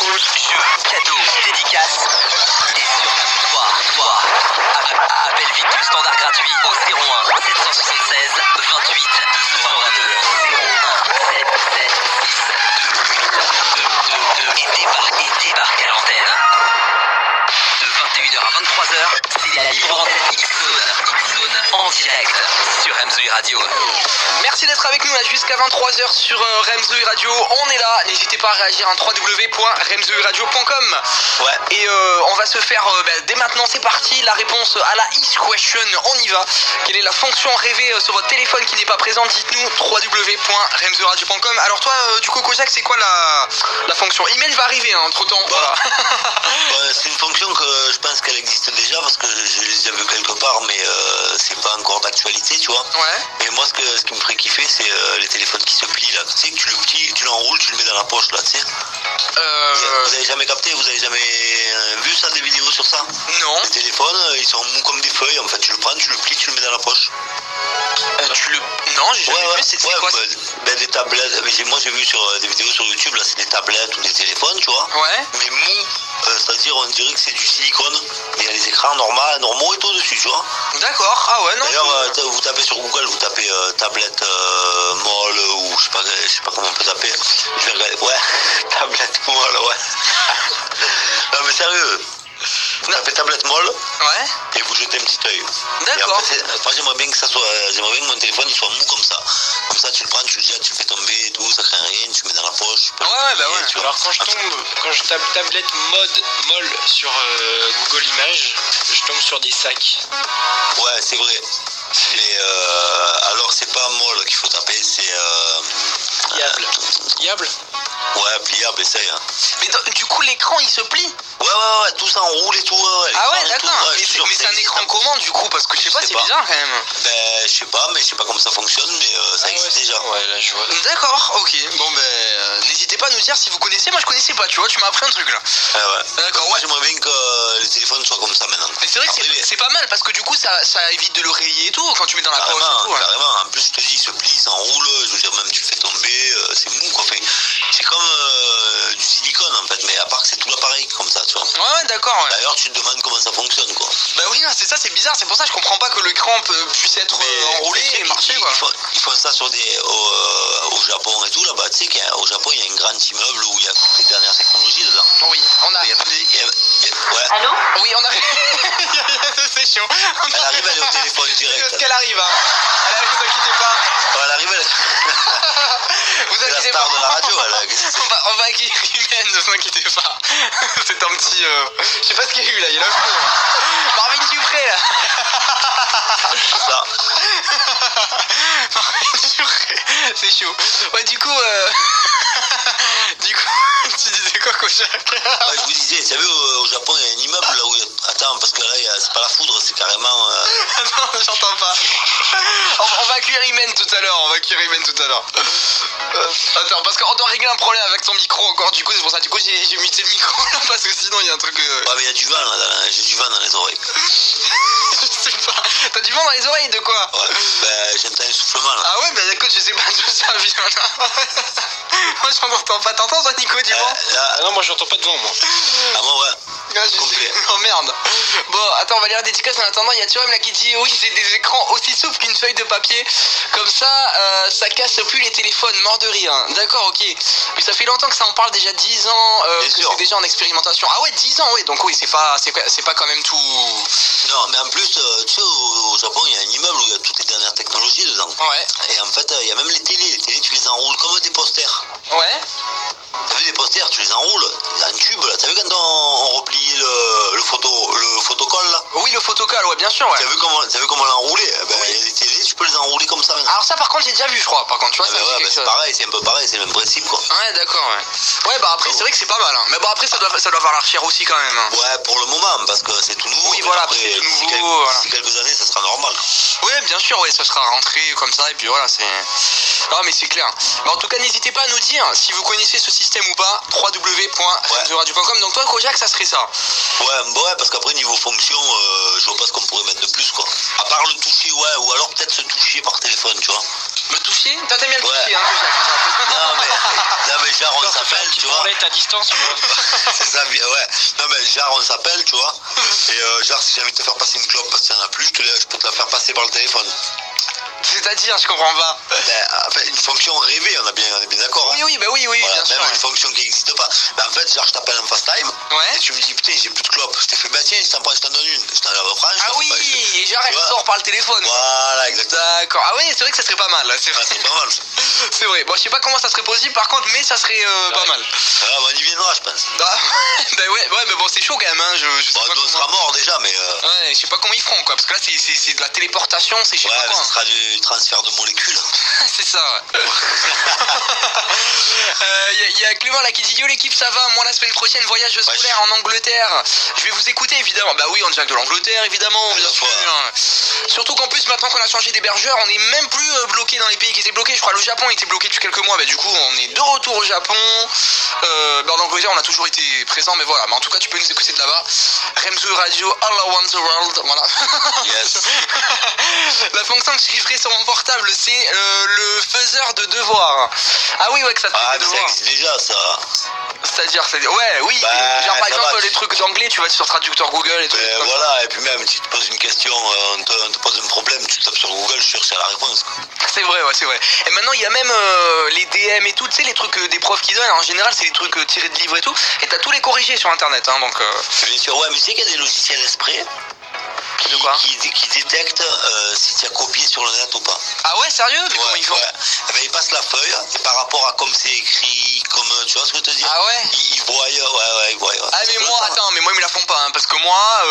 Jeux, cadeaux, dédicaces et surtout toi. Appelle vite le standard gratuit au 01 776 28 222 01 776 et débarque à l'antenne. De 21h à 23h, c'est la libre antenne X-Zone en direct sur Remzoi Radio. Merci d'être avec nous là jusqu'à 23h sur Remzoi Radio. On est là, n'hésitez pas à réagir à www.remzoiradio.com. Ouais. Et on va se faire dès maintenant, c'est parti, la réponse à la Is Question. On y va. Quelle est la fonction rêvée sur votre téléphone qui n'est pas présente? Dites-nous www.remzoiradio.com. Alors toi, du coup, Kojak, c'est quoi la fonction? Email va arriver entre temps. Voilà. C'est une fonction que je pense qu'elle existe déjà parce que je l'ai déjà vu quelque part, mais c'est pas encore d'actualité, tu vois. Ouais. Mais moi, ce qui me ferait kiffer, c'est les téléphones qui se plient là. Tu sais, que tu le plies, tu l'enroules, tu le mets dans la poche là, tu sais. Vous avez jamais capté, vous avez jamais vu ça, des vidéos sur ça? Non. Les téléphones, ils sont mous comme des feuilles. En fait, tu le prends, tu le plies, tu le mets dans la poche. Non, j'ai jamais vu. C'est quoi ça? Des tablettes. Moi, j'ai vu sur des vidéos sur YouTube, là, c'est des tablettes ou des téléphones, tu vois. Ouais. Mais mou. C'est-à-dire, on dirait que c'est du silicone. Il y a les écrans normaux et tout dessus, tu vois. D'accord. Ah ouais, non. D'ailleurs, vous tapez sur Google, vous tapez tablette molle ou je sais pas comment on peut taper. Je vais regarder. Ouais, tablette molle, ouais. Non mais sérieux. Vous tapez tablette molle. Ouais. Et vous jetez un petit œil. D'accord. Moi j'aimerais bien que mon téléphone il soit mou comme ça. Comme ça tu le prends, tu le jettes, tu le fais tomber et tout, ça craint rien, tu le mets dans la poche. Ouais, bah ouais. Tu vois. Alors quand je tape tablette molle sur Google Images, je tombe sur des sacs. Ouais, c'est vrai. Mais alors c'est pas molle qu'il faut taper, c'est Pliable. Ouais, pliable, essaye. Hein. Mais du coup, l'écran il se plie? Ouais, tout ça enroule et tout. Ouais, ah ouais, tout, d'accord. Mais c'est un écran comment du coup? Parce que je sais pas, c'est bizarre quand même. Ben, je sais pas comment ça fonctionne, mais ça existe déjà. Ouais, là je vois. D'accord, ok. Bon, n'hésitez pas à nous dire si vous connaissez. Moi je connaissais pas, tu vois, tu m'as appris un truc là. Ouais. D'accord, moi j'aimerais bien que les téléphones soient comme ça maintenant. Mais c'est vrai que c'est pas mal parce que du coup ça évite de le rayer et tout quand tu mets dans la poche et tout. Carrément, en plus je te dis, il se plie, ça enroule, je veux dire, même tu le fais tomber, c'est mou quoi. Enfin, c'est comme du silicone en fait, mais à part que c'est tout l'appareil comme ça, tu vois. Ouais, d'accord. Ouais. D'ailleurs, tu te demandes comment ça fonctionne quoi. Bah oui, non, c'est ça, c'est bizarre, c'est pour ça que je comprends pas que l'écran puisse être enroulé et marcher quoi. Ils font ça sur au Japon et tout là-bas, tu sais qu'au Japon il y a un grand immeuble où il y a toutes les dernières technologies dedans. Oui, on a. Ouais. Allô? Oui, on arrive. C'est chaud. Elle arrive, elle est au téléphone direct. Parce qu'elle arrive, hein. Elle arrive, vous inquiétez pas. Ouais, elle arrive, vous c'est la inquiétez star pas. de la radio, elle. On va accueillir Imen, ne vous inquiétez pas. C'est un petit. Je sais pas ce qu'il y a eu là, il y a Marvin Dupré là. C'est ça. Marvin Dupré, c'est chaud. Ouais, du coup, tu disais quoi, Kojak? Ouais, je vous disais, tu savez, au Japon, il y a un immeuble là où il y a... Attends, parce que là, c'est pas la foudre, c'est carrément... Non, j'entends pas. On va accueillir Imen tout à l'heure, Attends, parce qu'on doit régler un problème avec ton micro encore, du coup, c'est pour ça, j'ai muté le micro, là, parce que sinon, il y a un truc... Ouais, mais il y a du vent, là, j'ai du vent dans les oreilles. Je sais pas. T'as du vent dans les oreilles, de quoi? Ouais, j'entends un soufflement, là. Ah ouais, écoute, je sais pas d'où ça vient, Moi, je m'entends pas. T'entends, toi, Nico, du vent? Ah non, moi j'entends pas de vent, moi. Ah, moi, ouais. Ah, je sais. Oh merde. Bon, attends, on va lire la dédicace en attendant. Il y a Thuram là qui dit oui, c'est des écrans aussi souples qu'une feuille de papier. Comme ça, ça casse plus les téléphones. Mort de rire. D'accord, ok. Mais ça fait longtemps que ça en parle, déjà 10 ans que c'est déjà en expérimentation. Ah ouais, 10 ans, oui. Donc oui, c'est pas quand même tout. Non, mais en plus, tu sais, au Japon, il y a un immeuble où il y a toutes les dernières technologies dedans. Ouais. Et en fait, il y a même les télés. Les télés, tu les enroules comme des posters. Ouais. T'as vu les posters, tu les enroules en tube là. T'as vu quand on repliait le photocolle là? Oui, le photocolle, ouais, bien sûr, ouais. T'as vu comment on l'a enroulé? Oui. Les télés, tu peux les enrouler comme ça maintenant. Alors ça, par contre, j'ai déjà vu, je crois. Par contre, tu vois, ça ouais, c'est pareil, c'est un peu pareil, c'est le même principe quoi. Ouais, d'accord, ouais. Ouais, après, c'est vrai que c'est pas mal, hein. Mais bon, après, ça doit valoir cher aussi quand même. Hein. Ouais, pour le moment, parce que c'est tout nouveau. Oui, voilà, après, c'est tout nouveau. D'ici quelques années, ça sera normal. Oui, bien sûr, ouais, ça sera rentré comme ça, et puis voilà, c'est... Non, mais c'est clair. Mais en tout cas, n'hésitez pas à nous dire si vous connaissez ce système ou pas, www.remzoiradio.com. Donc toi, Kojak, ça serait ça. Ouais, parce qu'après, niveau fonction, je vois pas ce qu'on pourrait mettre de plus, quoi. À part le toucher, ouais, ou alors peut-être se toucher par téléphone, tu vois. Me toucher? Toi t'aimes bien le Ouais. toucher, hein, Kojak. Non, mais genre, on Genre, ça fait un s'appelle, petit tu vois. branlette à distance, tu vois. C'est ça, ouais. Non, mais genre, on s'appelle, tu vois. Et genre, si j'ai envie de te faire passer une clope parce qu'il n'y en a plus, je peux te la faire passer par le téléphone. C'est-à-dire, je comprends pas. Ben, en fait, une fonction rêvée, on est bien d'accord. Hein. Oui, Voilà, bien sûr. même une fonction qui n'existe pas. Ben, en fait, genre, je t'appelle en fast time. Ouais. Et tu me dis, putain, j'ai plus de clope. Je t'ai fait, bah tiens, je t'en donne une. Je t'en la reprends. Ah oui, et genre elle Tu vois. sort par le téléphone. Voilà, exactement. D'accord. Ah oui, c'est vrai que ça serait pas mal, là, c'est Ah, vrai. c'est pas mal. Ça. C'est vrai. Bon, je sais pas comment ça serait possible par contre, mais ça serait pas mal. Ah, bah, on y viendra, je pense. Ah, ben ouais, mais bon, c'est chaud quand même, hein. Je sais Bon, pas nous, on comment. sera mort déjà, mais. Ouais, je sais pas comment ils feront, quoi. Parce que là, c'est de la téléportation, c'est je sais Ouais, pas mais quoi. ce sera du transfert de molécules. C'est ça, ouais. Y a Clément là qui dit yo l'équipe, ça va? Moi la semaine prochaine voyage scolaire en Angleterre. Je vais vous écouter évidemment. Bah oui, en direct de l'Angleterre évidemment, bien sûr. Surtout qu'en plus maintenant qu'on a changé d'hébergeur, on est même plus bloqué dans les pays qui étaient bloqués. Je crois le Japon était bloqué depuis quelques mois. Bah du coup on est de retour au Japon. En Angleterre on a toujours été présent, mais voilà. Mais en tout cas tu peux nous écouter de là-bas. Remzu Radio All Around the World. Voilà. Yes. La fonction que j'ai livrée sur mon portable, c'est le faiseur de devoirs. Ah oui, ouais, que ça te fait Ah, des mais ça devoirs. existe déjà, ça. C'est-à-dire, ouais, oui. Bah, genre par ça exemple va, les trucs d'anglais, tu vas sur traducteur Google et tout. Ben voilà, et puis même, si tu te poses une question, on te pose un problème, tu tapes sur Google, je suis sûr que c'est la réponse. Quoi. C'est vrai, ouais, c'est vrai. Et maintenant, il y a même les DM et tout, tu sais, les trucs des profs qui donnent. En général, c'est les trucs tirés de livres et tout. Et t'as tous les corrigés sur internet, hein, donc. Bien sûr, ouais, mais tu sais qu'il y a des logiciels exprès De quoi? qui détectent si tu as copié sur le net ou pas. Ah ouais, sérieux? Mais comment ils font? Ouais. Eh ben, ils passent la feuille, et par rapport à comme c'est écrit, comme, tu vois ce que je veux te dire? Ah ouais? Ils voient, ouais, ils voient. Ah mais moi, attends, mais moi ils me la font pas, hein, parce que moi,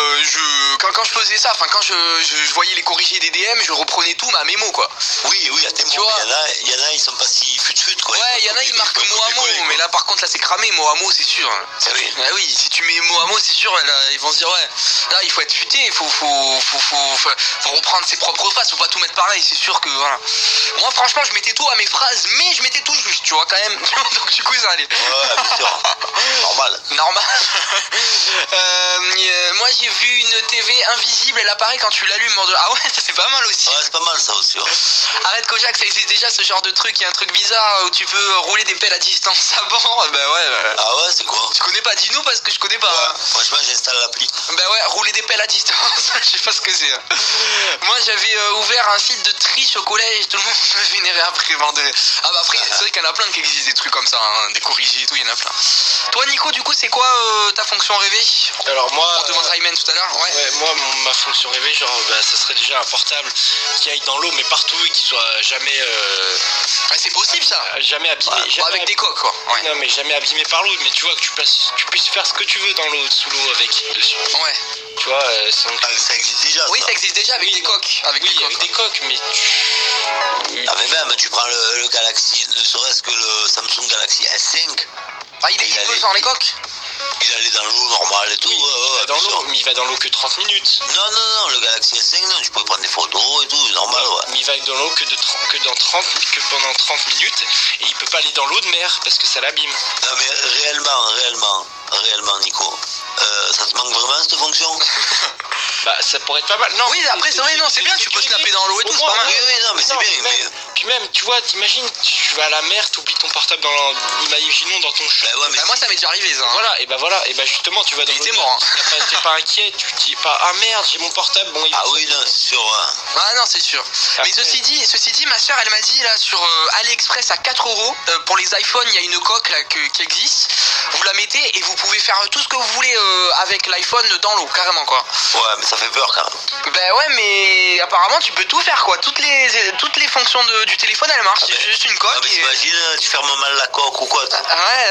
quand je faisais ça, enfin quand je voyais les corrigés des DM, je reprenais tout ma mémo quoi. Oui, à tes Tu mots, vois. il y en a, ils sont pas si fut quoi. Ouais, il y en a, ils marquent mot à mot, mais là par contre là c'est cramé, mot à mot c'est sûr. Ah oui. Ah oui, si tu mets mot à mot c'est sûr, là, ils vont se dire ouais, là il faut être futé, il faut reprendre ses propres phrases, faut pas tout mettre pareil, c'est sûr que voilà. Moi franchement je mettais tout à mes phrases, mais je mettais tout juste, tu vois quand même, donc du coup ça allait. Ouais, bien sûr. Normal. Normal. Moi j'ai vu une TV invisible, elle apparaît quand tu l'allumes. Ah ouais, ça c'est pas mal aussi. Ouais, c'est pas mal ça aussi. Ouais. Arrête Kojak, ça existe déjà ce genre de truc. Il y a un truc bizarre où tu peux rouler des pelles à distance avant. Bah ouais. Ah ouais, c'est quoi? Tu connais pas? Dis-nous parce que je connais pas. Ouais, franchement, j'installe l'appli. Bah ouais, rouler des pelles à distance, je sais pas ce que c'est. Moi j'avais ouvert un site de triche au collège, tout le monde me vénérait après. Ah bah après, c'est vrai qu'il y en a plein qui existent des trucs comme ça, hein, des corrigés et tout, il y en a plein. Toi Nico, du coup, c'est quoi ta fonction rêvée? Alors moi, On te demande Rayman tout à l'heure, ouais. ouais, moi ma fonction rêvée, genre ça serait déjà un portable qui aille dans l'eau mais partout et qui soit jamais Ouais, c'est possible ça. jamais abîmé. Bon, jamais avec des coques quoi. Ouais. Non mais jamais abîmé par l'eau, mais tu vois que tu puisses faire ce que tu veux dans l'eau, sous l'eau avec dessus. Ouais. Tu vois, Ah, ça existe déjà. Oui, ça ça existe déjà avec des coques. Avec oui, des coques. avec des coques, mais Ah, mais même, tu prends le Galaxy, ne serait-ce que le Samsung Galaxy S5, Ah, il Il est allait- sans les coques? il allait dans l'eau normale et tout. oui, ouais, il va dans bien sûr. l'eau, mais il va dans l'eau que 30 minutes. Non, le Galaxy S5, non, tu peux prendre des photos et tout, normal, ouais. Mais il va dans l'eau que pendant 30 minutes et il peut pas aller dans l'eau de mer parce que ça l'abîme. Non, mais réellement, Nico, ça te manque vraiment cette fonction? Bah ça pourrait être pas mal. Non, Oui, après c'est vrai, non, c'est bien, tu peux snapper dans l'eau et tout, c'est pas mal. Oui, non, mais c'est bien, mais... Puis même, tu vois, t'imagines, tu vas à la mer, t'oublies ton portable imaginons dans ton Bah ouais, mais Bah, moi ça m'est déjà arrivé ça. hein. Voilà, et bah justement, tu vas dans Il l'eau était de mort, mer, t'es pas inquiet, tu te dis pas, ah merde, j'ai mon portable, bon, il Ah oui, non, c'est sûr, ouais. Ah non, c'est sûr. Mais Après- ceci dit, ma soeur elle m'a dit là sur AliExpress à 4 euros pour les iPhones, il y a une coque là qui existe. Vous la mettez et vous pouvez faire tout ce que vous voulez avec l'iPhone dans l'eau, carrément quoi. Ouais, mais ça fait peur quand même. Ben ouais, mais apparemment tu peux tout faire quoi. Toutes les fonctions du téléphone elles marchent. Ah, C'est mais- juste une coque. Ah, mais et... t'imagines, tu fermes mal la coque ou quoi, toi. Ouais,